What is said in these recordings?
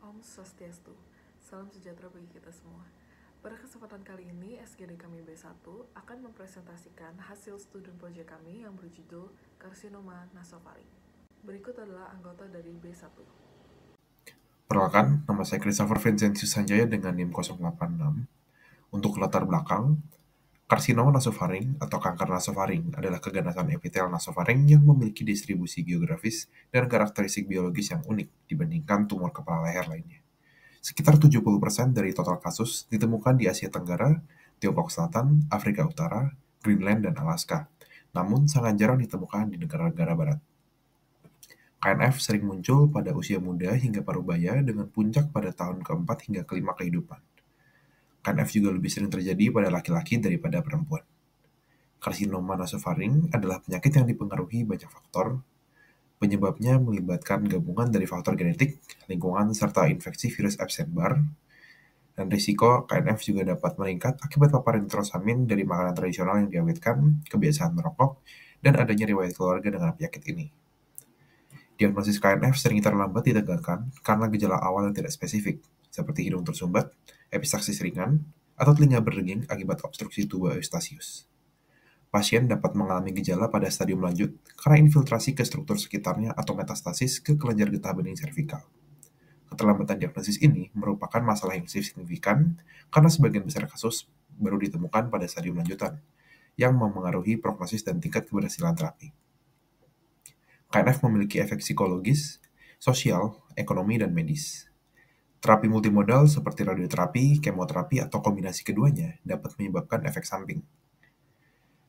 Om Swastiastu, salam sejahtera bagi kita semua. Pada kesempatan kali ini, SGD kami B1 akan mempresentasikan hasil studi proyek kami yang berjudul Karsinoma Nasofaring. Berikut adalah anggota dari B1. Perkenalkan, nama saya Christopher Vincentius Sanjaya dengan NIM 086. Untuk latar belakang, karsinoma nasofaring atau kanker nasofaring adalah keganasan epitel nasofaring yang memiliki distribusi geografis dan karakteristik biologis yang unik dibandingkan tumor kepala leher lainnya. Sekitar 70% dari total kasus ditemukan di Asia Tenggara, Tiongkok Selatan, Afrika Utara, Greenland, dan Alaska, namun sangat jarang ditemukan di negara-negara barat. KNF sering muncul pada usia muda hingga parubaya dengan puncak pada tahun keempat hingga kelima kehidupan. KNF juga lebih sering terjadi pada laki-laki daripada perempuan. Karsinoma nasofaring adalah penyakit yang dipengaruhi banyak faktor. Penyebabnya melibatkan gabungan dari faktor genetik, lingkungan, serta infeksi virus Epstein-Barr. Dan risiko KNF juga dapat meningkat akibat paparan nitrosamin dari makanan tradisional yang diawetkan, kebiasaan merokok, dan adanya riwayat keluarga dengan penyakit ini. Diagnosis KNF sering terlambat ditegakkan karena gejala awal yang tidak spesifik, seperti hidung tersumbat, epistaxis ringan, atau telinga berdenging akibat obstruksi tuba Eustachius. Pasien dapat mengalami gejala pada stadium lanjut karena infiltrasi ke struktur sekitarnya atau metastasis ke kelenjar getah bening servikal. Keterlambatan diagnosis ini merupakan masalah yang signifikan karena sebagian besar kasus baru ditemukan pada stadium lanjutan, yang memengaruhi prognosis dan tingkat keberhasilan terapi. KNF memiliki efek psikologis, sosial, ekonomi, dan medis. Terapi multimodal seperti radioterapi, kemoterapi, atau kombinasi keduanya dapat menyebabkan efek samping.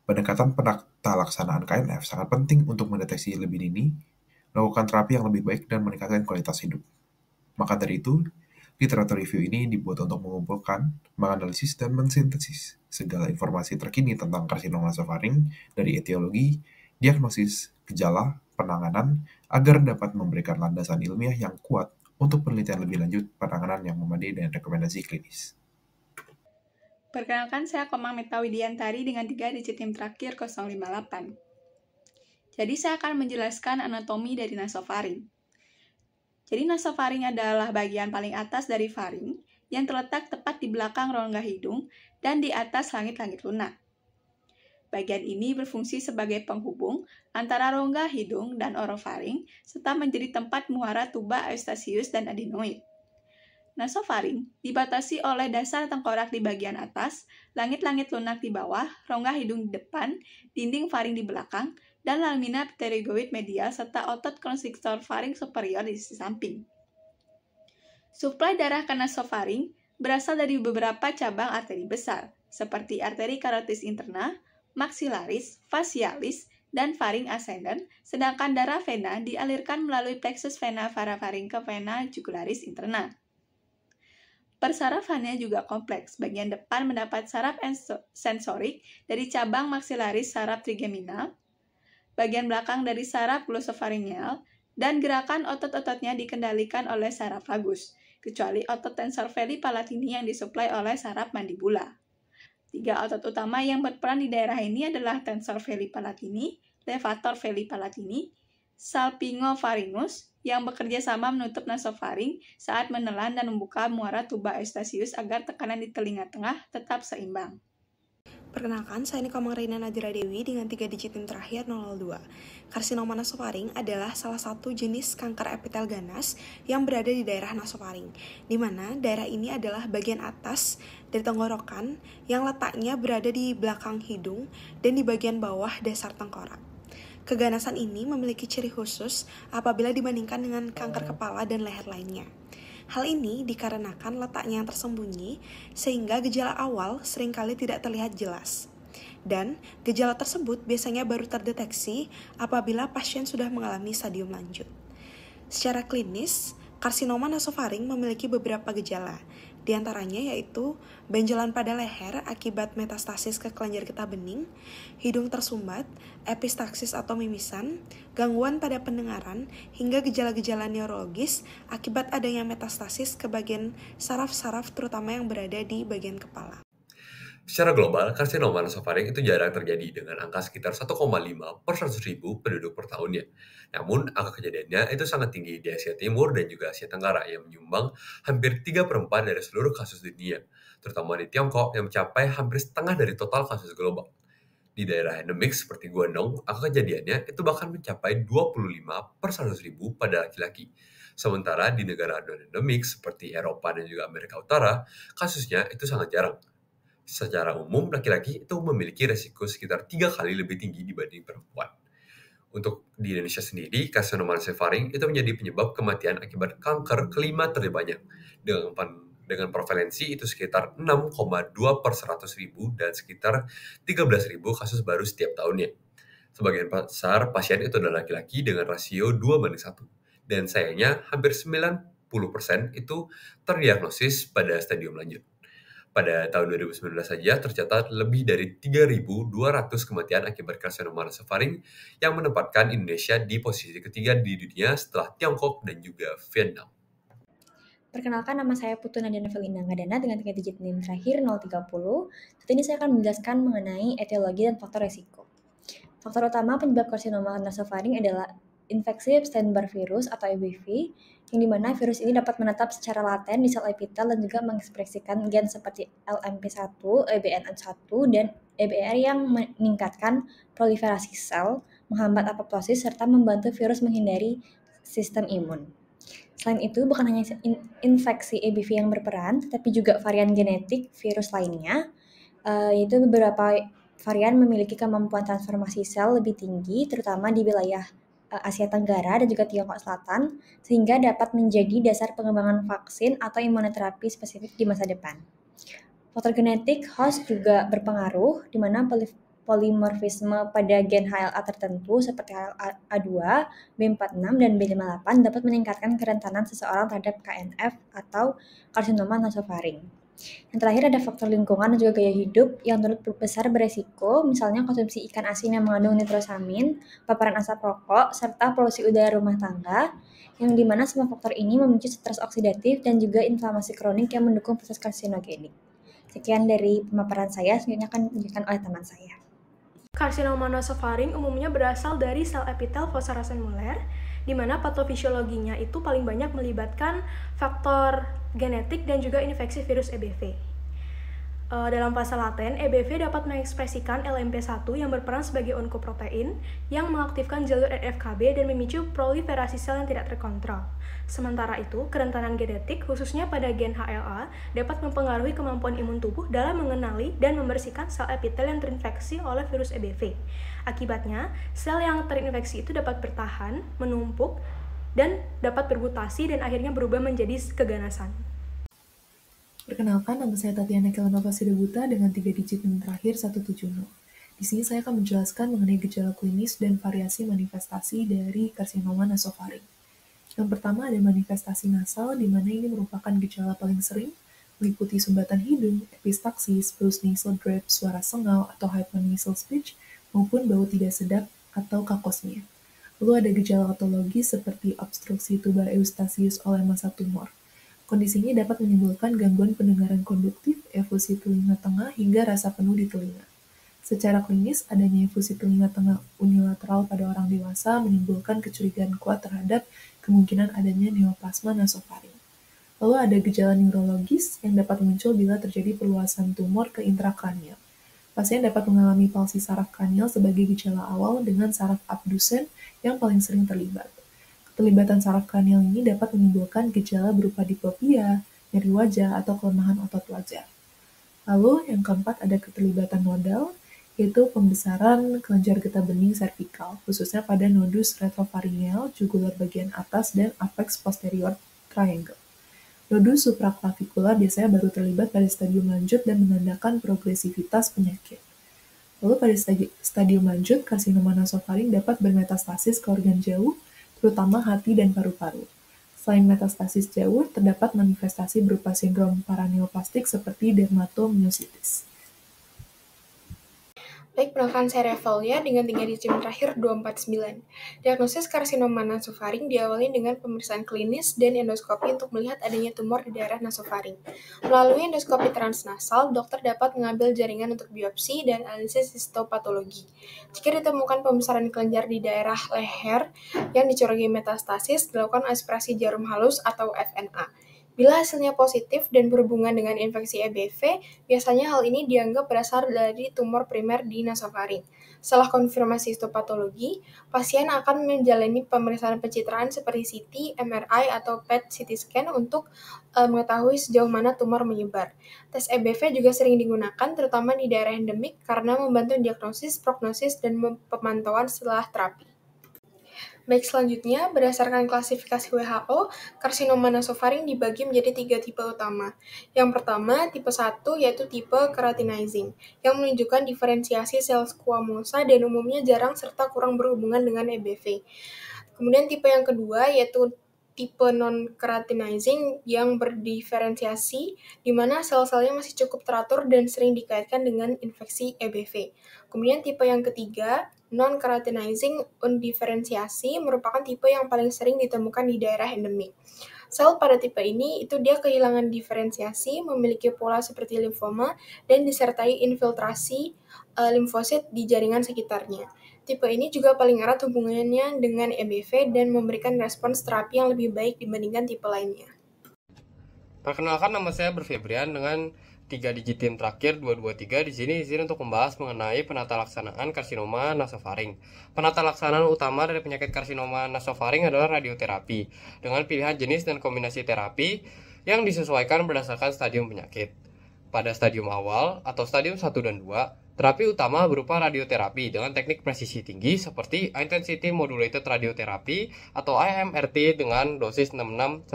Pendekatan penata laksanaan KNF sangat penting untuk mendeteksi lebih dini, melakukan terapi yang lebih baik, dan meningkatkan kualitas hidup. Maka dari itu, literatur review ini dibuat untuk mengumpulkan, menganalisis, dan mensintesis segala informasi terkini tentang karsinoma nasofaring dari etiologi, diagnosis, gejala, penanganan, agar dapat memberikan landasan ilmiah yang kuat untuk penelitian lebih lanjut, penanganan yang memadai, dan rekomendasi klinis. Perkenalkan, saya Komang Meta Widiantari dengan 3 digit NIM terakhir 058. Jadi saya akan menjelaskan anatomi dari nasofaring. Jadi nasofaring adalah bagian paling atas dari faring yang terletak tepat di belakang rongga hidung dan di atas langit-langit lunak. Bagian ini berfungsi sebagai penghubung antara rongga hidung dan orofaring serta menjadi tempat muara tuba Eustachius dan adenoid. Nasofaring dibatasi oleh dasar tengkorak di bagian atas, langit-langit lunak di bawah, rongga hidung di depan, dinding faring di belakang, dan lamina pterygoid medial serta otot konstriktor faring superior di sisi samping. Suplai darah ke nasofaring berasal dari beberapa cabang arteri besar, seperti arteri karotis interna, maxillaris, facialis, dan faring ascendens, sedangkan darah vena dialirkan melalui plexus vena varavaring ke vena jugularis interna. Persarafannya juga kompleks. Bagian depan mendapat saraf sensorik dari cabang maxillaris saraf trigeminal, bagian belakang dari saraf glosopharyngeal, dan gerakan otot-ototnya dikendalikan oleh saraf vagus, kecuali otot tensor veli palatini yang disuplai oleh saraf mandibula. 3 otot utama yang berperan di daerah ini adalah tensor veli palatini, levator veli palatini, salpingopharyngeus, yang bekerja sama menutup nasofaring saat menelan dan membuka muara tuba Eustachius agar tekanan di telinga tengah tetap seimbang. Perkenalkan, saya Komang Reina Nadira Dewi dengan 3 digit NIM terakhir 002. Karsinoma nasofaring adalah salah satu jenis kanker epitel ganas yang berada di daerah nasofaring, di mana daerah ini adalah bagian atas dari tenggorokan yang letaknya berada di belakang hidung dan di bagian bawah dasar tengkorak. Keganasan ini memiliki ciri khusus apabila dibandingkan dengan kanker kepala dan leher lainnya. Hal ini dikarenakan letaknya yang tersembunyi, sehingga gejala awal seringkali tidak terlihat jelas. Dan gejala tersebut biasanya baru terdeteksi apabila pasien sudah mengalami stadium lanjut. Secara klinis, karsinoma nasofaring memiliki beberapa gejala, di antaranya yaitu benjolan pada leher akibat metastasis ke kelenjar getah bening, hidung tersumbat, epistaxis atau mimisan, gangguan pada pendengaran, hingga gejala-gejala neurologis akibat adanya metastasis ke bagian saraf-saraf terutama yang berada di bagian kepala. Secara global, karsinoma nasofaring itu jarang terjadi dengan angka sekitar 1,5 per 100.000 penduduk per tahunnya. Namun, angka kejadiannya itu sangat tinggi di Asia Timur dan juga Asia Tenggara yang menyumbang hampir 3/4 dari seluruh kasus dunia, terutama di Tiongkok yang mencapai hampir setengah dari total kasus global. Di daerah endemik seperti Guangdong, angka kejadiannya itu bahkan mencapai 25 per 100.000 pada laki-laki. Sementara di negara non-endemik seperti Eropa dan juga Amerika Utara, kasusnya itu sangat jarang. Secara umum, laki-laki itu memiliki resiko sekitar 3 kali lebih tinggi dibanding perempuan. Untuk di Indonesia sendiri, karsinoma nasofaring itu menjadi penyebab kematian akibat kanker kelima terbanyak dengan prevalensi itu sekitar 6,2 per 100.000 dan sekitar 13.000 kasus baru setiap tahunnya. Sebagian besar pasien itu adalah laki-laki dengan rasio 2:1. Dan sayangnya hampir 90% itu terdiagnosis pada stadium lanjut. Pada tahun 2019 saja tercatat lebih dari 3.200 kematian akibat karsinoma nasofaring yang menempatkan Indonesia di posisi ketiga di dunia setelah Tiongkok dan juga Vietnam. Perkenalkan, nama saya Putu Nadia Novelina Ngadana dengan 3 digit NIM terakhir 030. Saat ini saya akan menjelaskan mengenai etiologi dan faktor resiko. Faktor utama penyebab karsinoma nasofaring adalah infeksi Epstein-Barr virus atau EBV, yang dimana virus ini dapat menetap secara laten di sel epitel dan juga mengekspresikan gen seperti LMP1, EBNN1, dan EBR yang meningkatkan proliferasi sel, menghambat apoptosis, serta membantu virus menghindari sistem imun. Selain itu, bukan hanya infeksi EBV yang berperan, tetapi juga varian genetik virus lainnya, yaitu beberapa varian memiliki kemampuan transformasi sel lebih tinggi, terutama di wilayah Asia Tenggara dan juga Tiongkok Selatan, sehingga dapat menjadi dasar pengembangan vaksin atau imunoterapi spesifik di masa depan. Faktor genetik host juga berpengaruh, di mana polimorfisme pada gen HLA tertentu seperti HLA2, B46, dan B58 dapat meningkatkan kerentanan seseorang terhadap KNF atau karsinoma nasofaring. Yang terakhir ada faktor lingkungan dan juga gaya hidup yang turut besar beresiko, misalnya konsumsi ikan asin yang mengandung nitrosamin, paparan asap rokok, serta polusi udara rumah tangga, yang dimana semua faktor ini memicu stres oksidatif dan juga inflamasi kronik yang mendukung proses karsinogenik. Sekian dari pemaparan saya, selanjutnya akan dilanjutkan oleh teman saya. Karsinoma nasofaring umumnya berasal dari sel epitel fosarasenuler, di mana patofisiologinya itu paling banyak melibatkan faktor genetik dan juga infeksi virus EBV. Dalam fase laten, EBV dapat mengekspresikan LMP1 yang berperan sebagai onkoprotein yang mengaktifkan jalur NF-kB dan memicu proliferasi sel yang tidak terkontrol. Sementara itu, kerentanan genetik, khususnya pada gen HLA, dapat mempengaruhi kemampuan imun tubuh dalam mengenali dan membersihkan sel epitel yang terinfeksi oleh virus EBV. Akibatnya, sel yang terinfeksi itu dapat bertahan, menumpuk, dan dapat bermutasi dan akhirnya berubah menjadi keganasan. Perkenalkan, nama saya Tatiana Kelanova Sirebuta dengan 3 digit NIM terakhir 170. Di sini saya akan menjelaskan mengenai gejala klinis dan variasi manifestasi dari karsinoma nasofaring. Yang pertama ada manifestasi nasal, di mana ini merupakan gejala paling sering, meliputi sumbatan hidung, epistaksis, burst nasal drip, suara sengau atau hypernasal speech, maupun bau tidak sedap atau kakosmia. Lalu ada gejala otologis seperti obstruksi tuba eustasius oleh massa tumor. Kondisi ini dapat menimbulkan gangguan pendengaran konduktif, efusi telinga tengah, hingga rasa penuh di telinga. Secara klinis, adanya efusi telinga tengah unilateral pada orang dewasa menimbulkan kecurigaan kuat terhadap kemungkinan adanya neoplasma nasofaring. Lalu ada gejala neurologis yang dapat muncul bila terjadi perluasan tumor ke intrakranial. Pasien dapat mengalami palsi saraf kranial sebagai gejala awal dengan saraf abdusen yang paling sering terlibat. Keterlibatan saraf kranial ini dapat menimbulkan gejala berupa diplopia, nyeri wajah, atau kelemahan otot wajah. Lalu yang keempat ada keterlibatan nodal, yaitu pembesaran kelenjar getah bening servikal, khususnya pada nodus retrofaringeal, jugular bagian atas, dan apex posterior triangle. Nodus supraklavikular biasanya baru terlibat pada stadium lanjut dan menandakan progresivitas penyakit. Lalu pada stadium lanjut, karsinoma nasofaring dapat bermetastasis ke organ jauh, terutama hati dan paru-paru. Selain metastasis jauh, terdapat manifestasi berupa sindrom paraneoplastik seperti dermatomyositis. Baik, perkenalkan saya Revalia dengan 3 digit terakhir 249. Diagnosis karsinoma nasofaring diawali dengan pemeriksaan klinis dan endoskopi untuk melihat adanya tumor di daerah nasofaring. Melalui endoskopi transnasal, dokter dapat mengambil jaringan untuk biopsi dan analisis histopatologi. Jika ditemukan pembesaran kelenjar di daerah leher yang dicurigai metastasis, dilakukan aspirasi jarum halus atau FNA. Bila hasilnya positif dan berhubungan dengan infeksi EBV, biasanya hal ini dianggap berasal dari tumor primer di nasofaring. Setelah konfirmasi histopatologi, pasien akan menjalani pemeriksaan pencitraan seperti CT, MRI, atau PET CT scan untuk mengetahui sejauh mana tumor menyebar. Tes EBV juga sering digunakan, terutama di daerah endemik, karena membantu diagnosis, prognosis, dan pemantauan setelah terapi. Baik, selanjutnya, berdasarkan klasifikasi WHO, karsinoma nasofaring dibagi menjadi 3 tipe utama. Yang pertama, tipe 1, yaitu tipe keratinizing, yang menunjukkan diferensiasi sel squamosa dan umumnya jarang serta kurang berhubungan dengan EBV. Kemudian tipe yang kedua, yaitu tipe non-keratinizing yang berdiferensiasi, di mana sel-selnya masih cukup teratur dan sering dikaitkan dengan infeksi EBV. Kemudian tipe yang ketiga, non-keratinizing undiferensiasi, merupakan tipe yang paling sering ditemukan di daerah endemik. Sel pada tipe ini itu dia kehilangan diferensiasi, memiliki pola seperti limfoma, dan disertai infiltrasi limfosit di jaringan sekitarnya. Tipe ini juga paling erat hubungannya dengan EBV dan memberikan respons terapi yang lebih baik dibandingkan tipe lainnya. Perkenalkan, nama saya Berfebrian dengan 3 digit tim terakhir 223. Di sini izin untuk membahas mengenai penata laksanaan karsinoma nasofaring. Penata laksanaan utama dari penyakit karsinoma nasofaring adalah radioterapi dengan pilihan jenis dan kombinasi terapi yang disesuaikan berdasarkan stadium penyakit. Pada stadium awal atau stadium 1 dan 2, terapi utama berupa radioterapi dengan teknik presisi tinggi seperti Intensity Modulated Radiotherapy atau IMRT dengan dosis 66-70.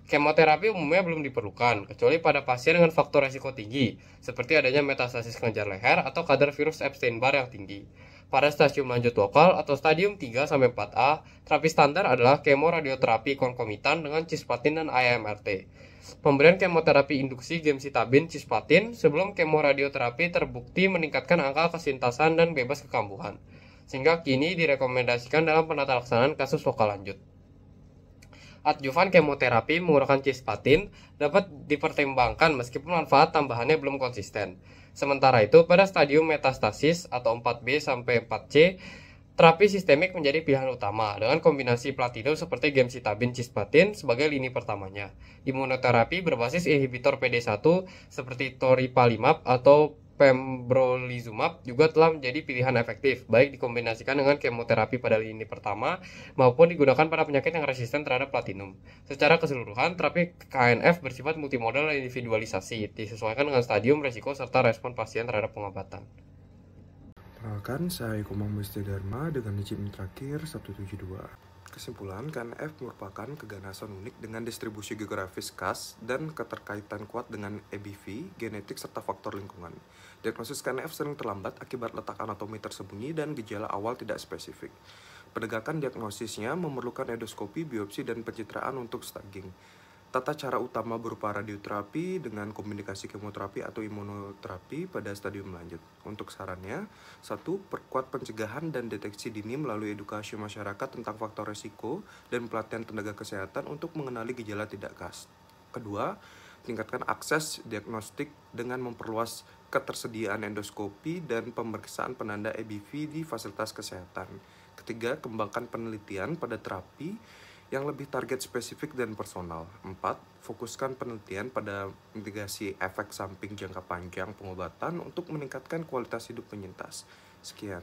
Kemoterapi umumnya belum diperlukan, kecuali pada pasien dengan faktor resiko tinggi, seperti adanya metastasis kelenjar leher atau kadar virus Epstein-Barr yang tinggi. Pada stadium lanjut lokal atau stadium 3-4A, terapi standar adalah kemoradioterapi konkomitan dengan cisplatin dan IMRT. Pemberian kemoterapi induksi gemcitabine cisplatin sebelum kemoradioterapi terbukti meningkatkan angka kesintasan dan bebas kekambuhan, sehingga kini direkomendasikan dalam penata laksanaan kasus lokal lanjut. Adjuvan kemoterapi menggunakan cisplatin dapat dipertimbangkan meskipun manfaat tambahannya belum konsisten. Sementara itu, pada stadium metastasis atau 4B sampai 4C, terapi sistemik menjadi pilihan utama dengan kombinasi platinum seperti gemcitabine cisplatin sebagai lini pertamanya. Imunoterapi berbasis inhibitor PD1 seperti toripalimab atau pembrolizumab juga telah menjadi pilihan efektif, baik dikombinasikan dengan kemoterapi pada lini pertama maupun digunakan pada penyakit yang resisten terhadap platinum. Secara keseluruhan, terapi KNF bersifat multimodal dan individualisasi, disesuaikan dengan stadium resiko serta respon pasien terhadap pengobatan. Perkenalkan, saya Eko Musti Dharma dengan digit terakhir 172. Kesimpulan, KNF merupakan keganasan unik dengan distribusi geografis khas dan keterkaitan kuat dengan EBV, genetik, serta faktor lingkungan. Diagnosis KNF sering terlambat akibat letak anatomi tersembunyi dan gejala awal tidak spesifik. Penegakan diagnosisnya memerlukan endoskopi, biopsi, dan pencitraan untuk staging. Tata cara utama berupa radioterapi dengan kombinasi kemoterapi atau imunoterapi pada stadium lanjut. Untuk sarannya, 1. Perkuat pencegahan dan deteksi dini melalui edukasi masyarakat tentang faktor resiko dan pelatihan tenaga kesehatan untuk mengenali gejala tidak khas. 2. Tingkatkan akses diagnostik dengan memperluas ketersediaan endoskopi dan pemeriksaan penanda EBV di fasilitas kesehatan. 3. Kembangkan penelitian pada terapi yang lebih target spesifik dan personal. 4. Fokuskan penelitian pada mitigasi efek samping jangka panjang pengobatan untuk meningkatkan kualitas hidup penyintas. Sekian.